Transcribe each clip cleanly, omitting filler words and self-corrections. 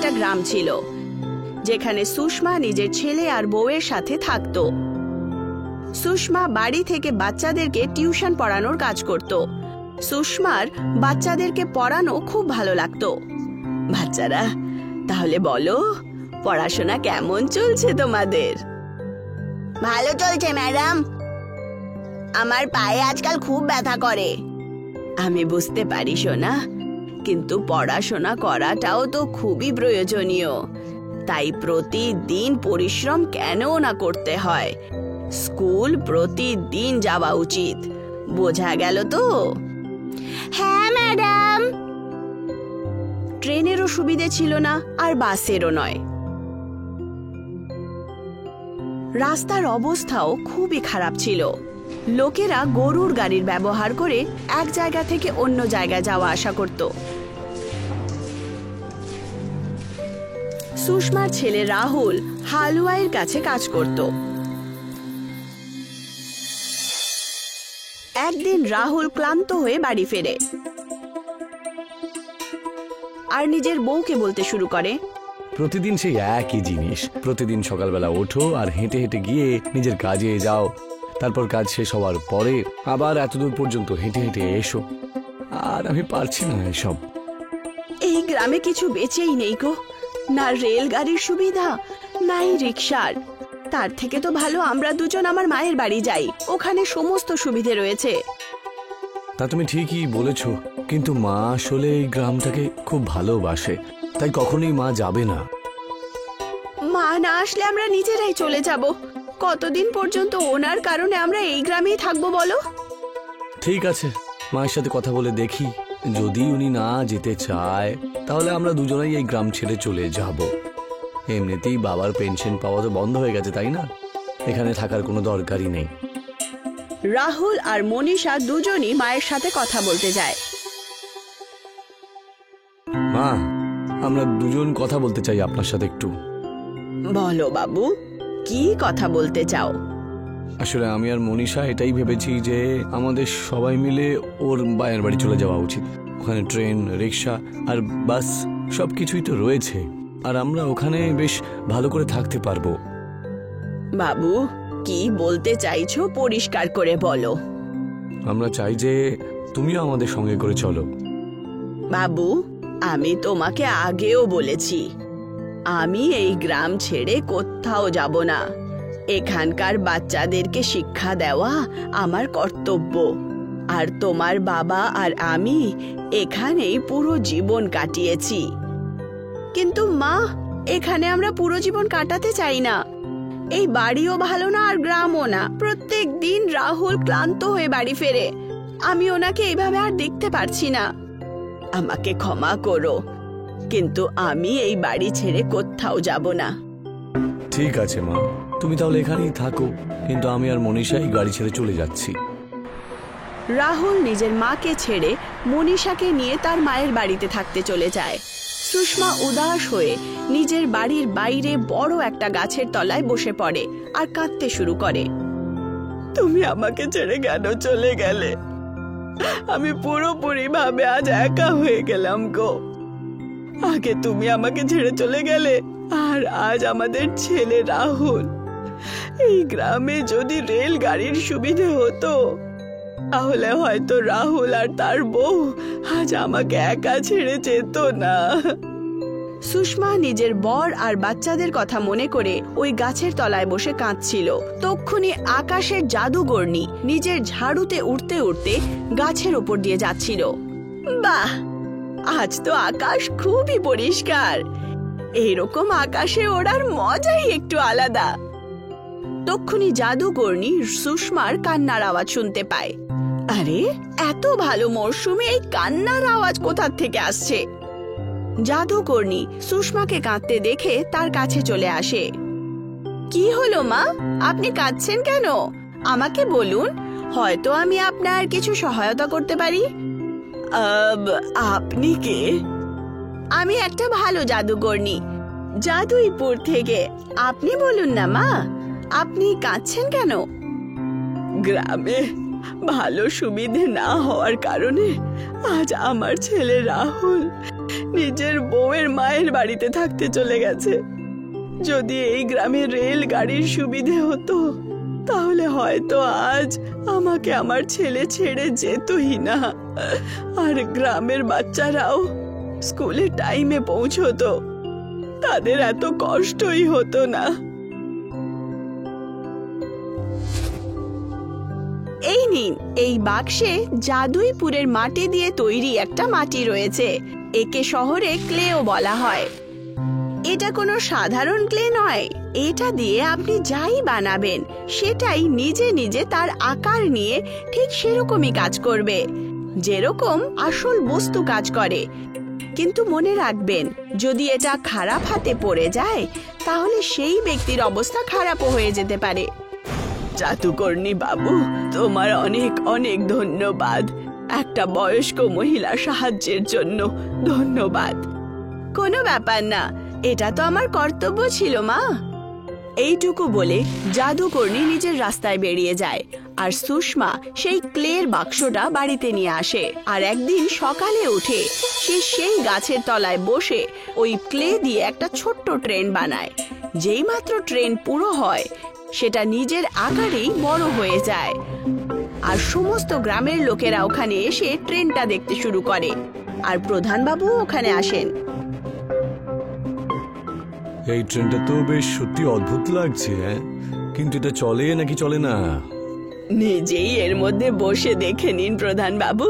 একটা গ্রাম ছিল যেখানে সুষমা নিজের ছেলে আর বউয়ের সাথে থাকত। সুষমা বাড়ি থেকে বাচ্চাদেরকে টিউশন পড়ানোর কাজ করত। সুষমার বাচ্চাদেরকে পড়ানো খুব ভালো লাগতো। বাচ্চারা, তাহলে বলো, পড়াশোনা কেমন চলছে তোমাদের? ভালো চলছে ম্যাডাম। আমার পায়ে আজকাল খুব ব্যথা করে। আমি বুঝতে পারি সোনা, কিন্তু পড়াশোনা করাটাও তো খুবই প্রয়োজনীয়। তাই প্রতিদিন পরিশ্রম কেন না করতে হয়। স্কুল প্রতিদিন যাওয়া উচিত, বোঝা গেল তো? হ্যাঁ ম্যাডাম। ট্রেনেরও সুবিধে ছিল না আর বাসেরও নয়। রাস্তার অবস্থাও খুবই খারাপ ছিল। লোকেরা গরুর গাড়ির ব্যবহার করে এক জায়গা থেকে অন্য জায়গায় যাওয়া আসা করত। সুষমার ছেলে রাহুল হালুয়াইয়ের কাছে কাজ করত। একদিন রাহুল ক্লান্ত হয়ে বাড়ি ফেরে আর নিজের বউকে বলতে শুরু করে, প্রতিদিন সেই একই জিনিস। প্রতিদিন সকালবেলা ওঠো আর হেঁটে হেঁটে গিয়ে নিজের কাজে যাও, তারপর কাজ শেষ হওয়ার পরে আবার এতদূর পর্যন্ত হেঁটে হেঁটে এসো। আর আমি পারছি না এসব। এই গ্রামে কিছু বেঁচেই নেই গো, না রেলগাড়ির সুবিধা নাই রিক্সার। তার থেকে তো ভালো আমরা দুজন আমার মায়ের বাড়ি যাই, ওখানে সমস্ত সুবিধে রয়েছে। তা তুমি ঠিকই বলেছো, কিন্তু মা আসলে এই গ্রামটাকে খুব ভালোবাসে, তাই কখনোই মা যাবে না। মা না আসলে আমরা নিজেরাই চলে যাব। কতদিন পর্যন্ত ওনার কারণে আমরা এই গ্রামেই থাকবো বলো? ঠিক আছে, মায়ের সাথে কথা বলে দেখি। যদি উনি না যেতে চায় তাহলে আমরা দুজনেই এই গ্রাম ছেড়ে চলে যাব। এমনিতেই বাবার পেনশন পাওয়া তো বন্ধ হয়ে গেছে, তাই না? এখানে থাকার কোনো দরকারই নেই। রাহুল আর মনীষা দুজনই মায়ের সাথে কথা বলতে যায়। মা, আমরা দুজন কথা বলতে চাই আপনার সাথে একটু। বলো বাবু, কি কথা বলতে চাও? আসলে আমি আর মনীষা এটাই ভেবেছি যে আমাদের সবাই মিলে ওর বায়ের বাড়ি চলে যাওয়া উচিত। ওখানে ট্রেন, রিক্সা আর বাস সবকিছুই তো রয়েছে, আর আমরা ওখানে বেশ ভালো করে থাকতে পারবো। বাবু, কি বলতে চাইছো পরিষ্কার করে বলো। আমরা চাই যে তুমিও আমাদের সঙ্গে করে চলো। বাবু, আমি তোমাকে আগেও বলেছি, আমি এই গ্রাম ছেড়ে কোথাও যাব না। এখানকার বাচ্চাদেরকে শিক্ষা দেওয়া আমার কর্তব্য। আর তোমার বাবা আর আমি এখানেই পুরো জীবন কাটিয়েছি। কিন্তু মা, এখানে আমরা পুরো জীবন কাটাতে চাই না। এই বাড়িও ভালো না আর গ্রামও না। প্রত্যেক দিন রাহুল ক্লান্ত হয়ে বাড়ি ফেরে। আমি ওনাকে এইভাবে আর দেখতে পারছি না। আমাকে ক্ষমা করো, কিন্তু আমি এই বাড়ি ছেড়ে কোথাও যাব না। ঠিক আছে মা, তুমি তাহলে এখানেই থাকো, কিন্তু আমি আর মনীষা এই গাড়ি ছেড়ে চলে যাচ্ছি। রাহুল নিজের মাকে ছেড়ে মনীষাকে নিয়ে তার মায়ের বাড়িতে থাকতে চলে যায়। সুষমা উদাস হয়ে নিজের বাড়ির বাইরে বড় একটা গাছের তলায় বসে পড়ে আর কাঁদতে শুরু করে। তুমি আমাকে ছেড়ে কেন চলে গেলে? আমি পুরোপুরি ভাবে আজ একা হয়ে গেলাম গো। আগে তুমি আমাকে ছেড়ে চলে গেলে, আর আজ আমাদের ছেলে রাহুল। এই গ্রামে যদি রেলগাড়ির সুবিধে হতো তাহলে হয়তো রাহুল আর তার বউ আজ আমাকে একা ছেড়ে যেত না। সুষমা নিজের বর আর বাচ্চাদের কথা মনে করে ওই গাছের তলায় বসে কাঁদছিল। তক্ষুনি আকাশের জাদুগর্ণী নিজের ঝাড়ুতে উঠতে উঠতে গাছের ওপর দিয়ে যাচ্ছিল। বাহ, আজ তো আকাশ খুবই পরিষ্কার। এইরকম আকাশে ওড়ার মজাই একটু আলাদা। তক্ষুনি জাদুকর্ণী সুষমার কান্নার আওয়াজ শুনতে পায়। আরে, এত ভালো মরশুমে এই কান্নার আওয়াজ কোথা থেকে আসছে? জাদুকর্ণী সুষমাকে কাঁদতে দেখে তার কাছে চলে আসে। কি হলো মা, আপনি কাঁদছেন কেন? আমাকে বলুন, হয়তো আমি আপনার কিছু সহায়তা করতে পারি। আপনি কে? আমি একটা ভালো জাদুকর্ণী, জাদুইপুর থেকে। আপনি বলুন না মা, আপনি কাঁদছেন কেন? গ্রামে ভালো সুবিধে না হওয়ার কারণে আজ আমার ছেলে রাহুল নিজের বউয়ের মায়ের বাড়িতে থাকতে চলে গেছে। যদি এই গ্রামে রেল গাড়ির সুবিধে হতো তাহলে হয়তো আজ আমাকে আমার ছেলে ছেড়ে যেতই না, আর গ্রামের বাচ্চারাও স্কুলে টাইমে পৌঁছতো, তাদের এত কষ্টই হতো না। এই নিন, এই বাক্সে জাদুইপুরের মাটি দিয়ে তৈরি একটা মাটি রয়েছে। একে শহরে ক্লেও বলা হয়। এটা কোনো সাধারণ ক্লে নয়। এটা দিয়ে আপনি যাই বানাবেন সেটাই নিজে নিজে তার আকার নিয়ে ঠিক সেরকমই কাজ করবে, যেরকম আসল বস্তু কাজ করে। কিন্তু মনে রাখবেন, যদি এটা খারাপ হাতে পড়ে যায় তাহলে সেই ব্যক্তির অবস্থা খারাপও হয়ে যেতে পারে। জাদুকর্ণী বাবু, তোমার অনেক অনেক ধন্যবাদ। একটা বয়স্ক মহিলার সাহায্যের জন্য ধন্যবাদ। কোনো ব্যাপার না, এটা তো আমার কর্তব্য ছিল মা। এইটুকু বলে জাদুকর্ণী নিজের রাস্তায় বেরিয়ে যায়, আর সুষমা সেই ক্লের বাক্সটা বাড়িতে নিয়ে আসে। আর একদিন সকালে উঠে সে সেই গাছের তলায় বসে ওই ক্লে দিয়ে একটা ছোট্ট ট্রেন বানায়। যেই মাত্র ট্রেন পুরো হয় সেটা নিজের আকারেই বড় হয়ে যায়, আর সমস্ত গ্রামের লোকেরা ওখানে এসে ট্রেনটা দেখতে শুরু করে। আর প্রধানবাবু ওখানে আসেন। এই ট্রেনটা তো বেশ সত্যি অদ্ভুত লাগছে, কিন্তু এটা চলে নাকি চলে না? নিজেই এর মধ্যে বসে দেখে নিন প্রধান বাবু।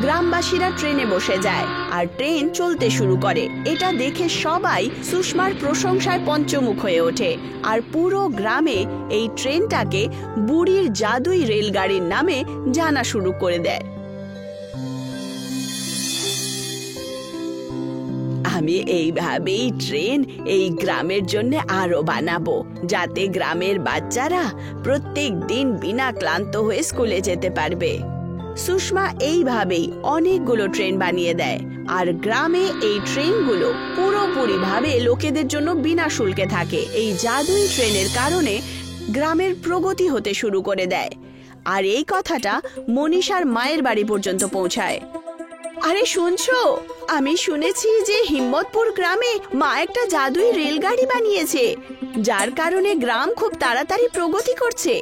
গ্রামবাসীরা ট্রেনে বসে যায় আর ট্রেন চলতে শুরু করে। এটা দেখে সবাই সুষমার প্রশংসায় পঞ্চমুখ হয়ে ওঠে, আর পুরো গ্রামে এই ট্রেনটাকে বুড়ির জাদুই রেলগাড়ির নামে জানা শুরু করে দেয়। আমি এইভাবেই ট্রেন এই গ্রামের জন্য আরো বানাবো, যাতে গ্রামের বাচ্চারা প্রত্যেক দিন বিনা ক্লান্ত হয়ে স্কুলে যেতে পারবে। সুষমা এইভাবেই অনেকগুলো ট্রেন বানিয়ে দেয়, আর গ্রামে এই ট্রেনগুলো পুরোপুরি ভাবে লোকেদের জন্য বিনা শুল্কে থাকে। এই জাদুই ট্রেনের কারণে গ্রামের প্রগতি হতে শুরু করে দেয়, আর এই কথাটা মনীষার মায়ের বাড়ি পর্যন্ত পৌঁছায়। আরে শুনছো, আমি শুনেছি যে হিম্মতপুর গ্রামে মা একটা জাদুই রেলগাড়ি বানিয়েছে, যার কারণে গ্রাম খুব তাড়াতাড়ি প্রগতি করছে।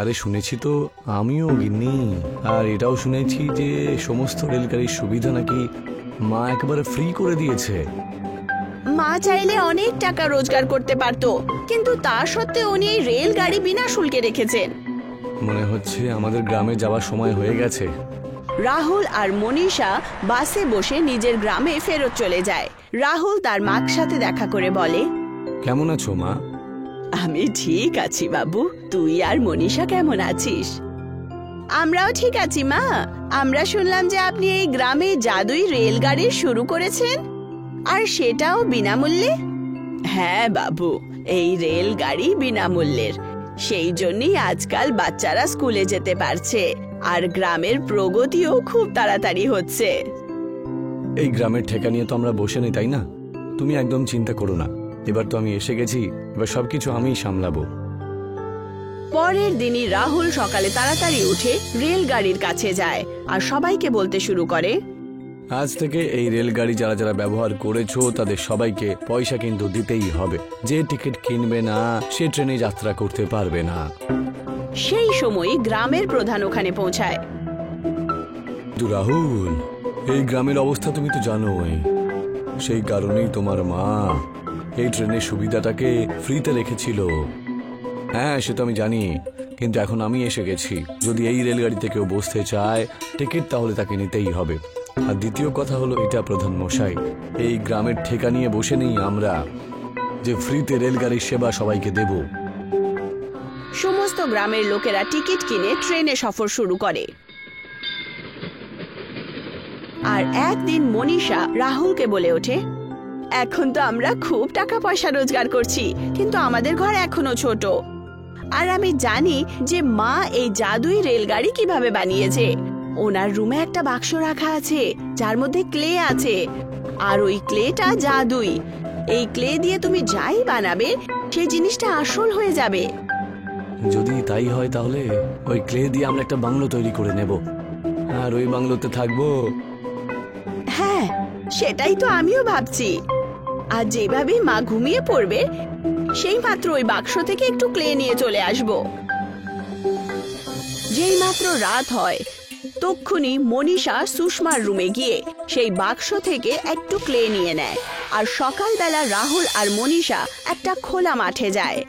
আরে শুনেছি তো আমিও গিন্নি, আর এটাও শুনেছি যে সমস্ত রেলগাড়ির সুবিধা নাকি মা একেবারে ফ্রি করে দিয়েছে। মা চাইলে অনেক টাকা রোজগার করতে পারতো, কিন্তু তা সত্ত্বেও উনি এই রেলগাড়ি বিনা শুল্কে রেখেছেন। মনে হচ্ছে আমাদের গ্রামে যাওয়ার সময় হয়ে গেছে। রাহুল আর মনীষা বাসে বসে নিজের গ্রামে ফেরত চলে যায়। রাহুল তার মার সাথে দেখা করে বলে, কেমন আছো মা? আমি ঠিক আছি বাবু, তুই আর মনীষা কেমন আছিস? আমরাও ঠিক আছি মা। আমরা শুনলাম যে আপনি এই গ্রামে জাদুই রেলগাড়ি শুরু করেছেন, আর সেটাও বিনামূল্যে। হ্যাঁ বাবু, এই রেলগাড়ি বিনামূল্যের, সেই জন্যই আজকাল বাচ্চারা স্কুলে যেতে পারছে, আর গ্রামের প্রগতিও খুব তাড়াতাড়ি হচ্ছে। এই গ্রামের ঠেকা নিয়ে তো আমরা বসে নেই, তাই না? তুমি একদম চিন্তা করো না, এবার তো আমি এসে গেছি, এবার সবকিছু আমিই সামলাবো। পরের দিনই রাহুল সকালে তাড়াতাড়ি উঠে রেলগাড়ির কাছে যায় আর সবাইকে বলতে শুরু করে, আজ থেকে এই রেলগাড়ি যারা যারা ব্যবহার করেছো তাদের সবাইকে পয়সা কিন্তু দিতেই হবে। যে টিকিট কিনবে না সে ট্রেনে যাত্রা করতে পারবে না। সেই সময় গ্রামের প্রধান ওখানে পৌঁছায়। রাহুল, এই গ্রামের অবস্থা তুমি তো জানোই, সেই কারণেই তোমার মা এই ট্রেনের সুবিধাটাকে ফ্রিতে রেখেছিল। হ্যাঁ সে তো আমি জানি, কিন্তু এখন আমি এসে গেছি। যদি এই রেলগাড়িতে কেউ বসতে চায় টিকিট তাহলে তাকে নিতেই হবে। আর দ্বিতীয় কথা হলো এটা প্রধান মশাই, এই গ্রামের ঠেকা নিয়ে বসে নেই আমরা যে ফ্রিতে রেলগাড়ির সেবা সবাইকে দেব। সমস্ত গ্রামের লোকেরা টিকিট কিনে ট্রেনে সফর শুরু করে। আর একদিন মনীষা রাহুলকে বলে ওঠে, এখন তো আমরা খুব টাকা পয়সা রোজগার করছি, কিন্তু আমাদের ঘর এখনো ছোট, আর আমি জানি যে মা এই জাদুই রেলগাড়ি কিভাবে বানিয়েছে। ওনার রুমে একটা বাক্স রাখা আছে যার মধ্যে ক্লে আছে, আর ওই ক্লেটা জাদুই। এই ক্লে দিয়ে তুমি যাই বানাবে সেই জিনিসটা আসল হয়ে যাবে। যদি তাই হয় তাহলে ওই ক্লে দিয়ে আমরা একটা বাংলো তৈরি করে নেব, আর ওই বাংলোতে থাকবো। হ্যাঁ, সেটাই তো আমিও ভাবছি। আর যেভাবে মা ঘুমিয়ে পড়বে সেই মাত্র ওই বাক্স থেকে একটু ক্লে নিয়ে চলে আসব। যেই মাত্র রাত হয় তক্ষুনি মনীষা সুষমার রুমে গিয়ে সেই বাক্স থেকে একটু ক্লে নিয়ে নেয়। আর সকালবেলা রাহুল আর মনীষা একটা খোলা মাঠে যায়।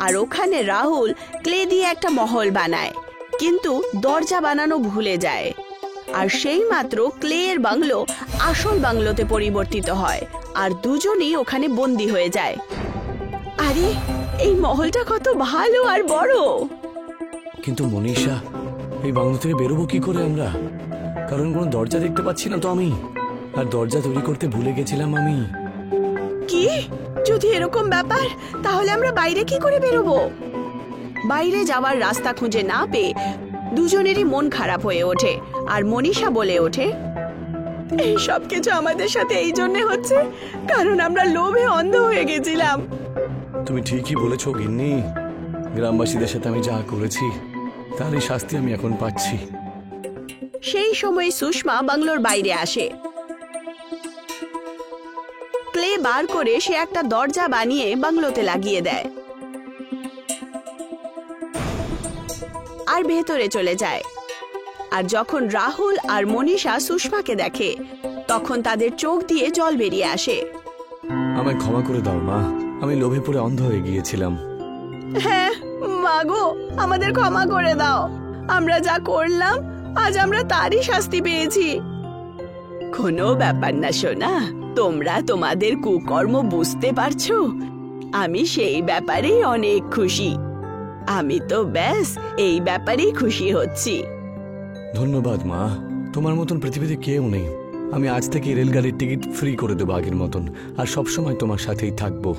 আর ওখানে রাহুল ক্লে দিয়ে একটা মহল বানায়, কিন্তু দরজা বানানো ভুলে যায়। আর সেই মাত্র ক্লের বাংলো আসল বাংলোতে পরিবর্তিত হয় আর দুজনই ওখানে বন্দি হয়ে যায়। আরে এই মহলটা কত ভালো আর বড়! কিন্তু মনীষা, এই বাংলো থেকে বেরোবো কি করে আমরা? কারণ কোনো দরজা দেখতে পাচ্ছি না তো আমি, আর দরজা তৈরি করতে ভুলে গেছিলাম আমি। কি? যদি এরকম ব্যাপার, তাহলে আমরা বাইরে কি করে বেরোবো? বাইরে যাওয়ার রাস্তা খুঁজে না পেয়ে দুজনেরই মন খারাপ হয়ে ওঠে। আর মনীষা বলে ওঠে, এই সব কিছু আমাদের সাথে এই জন্য হচ্ছে কারণ আমরা লোভে অন্ধ হয়ে গেছিলাম। তুমি ঠিকই বলেছো গিন্নি, গ্রামবাসীদের সাথে আমি যা করেছি তারই শাস্তি আমি এখন পাচ্ছি। সেই সময় সুষমা বাংলোর বাইরে আসে। ক্লে বার করে সে একটা দরজা বানিয়ে বাংলোতে লাগিয়ে দেয় আর ভেতরে চলে যায়। আর যখন রাহুল আর মনীষা সুষমাকে দেখে তখন তাদের চোখ দিয়ে জল বেরিয়ে আসে। আমায় ক্ষমা করে দাও মা, আমি লোভে পড়ে অন্ধ হয়ে গিয়েছিলাম। হ্যাঁ মাগো, আমাদের ক্ষমা করে দাও। আমরা যা করলাম আজ আমরা তারই শাস্তি পেয়েছি। কোনো ব্যাপার না সোনা, তোমরা তোমাদের কুকর্ম বুঝতে পারছো, আমি সেই ব্যাপারেই অনেক খুশি। আমি তো ব্যাস এই ব্যাপারেই খুশি হচ্ছি। ধন্যবাদ মা, তোমার মতন পৃথিবীতে কেউ নেই। আমি আজ থেকে রেলগাড়ির টিকিট ফ্রি করে দেবো আগের মতন, আর সবসময় তোমার সাথেই থাকবো।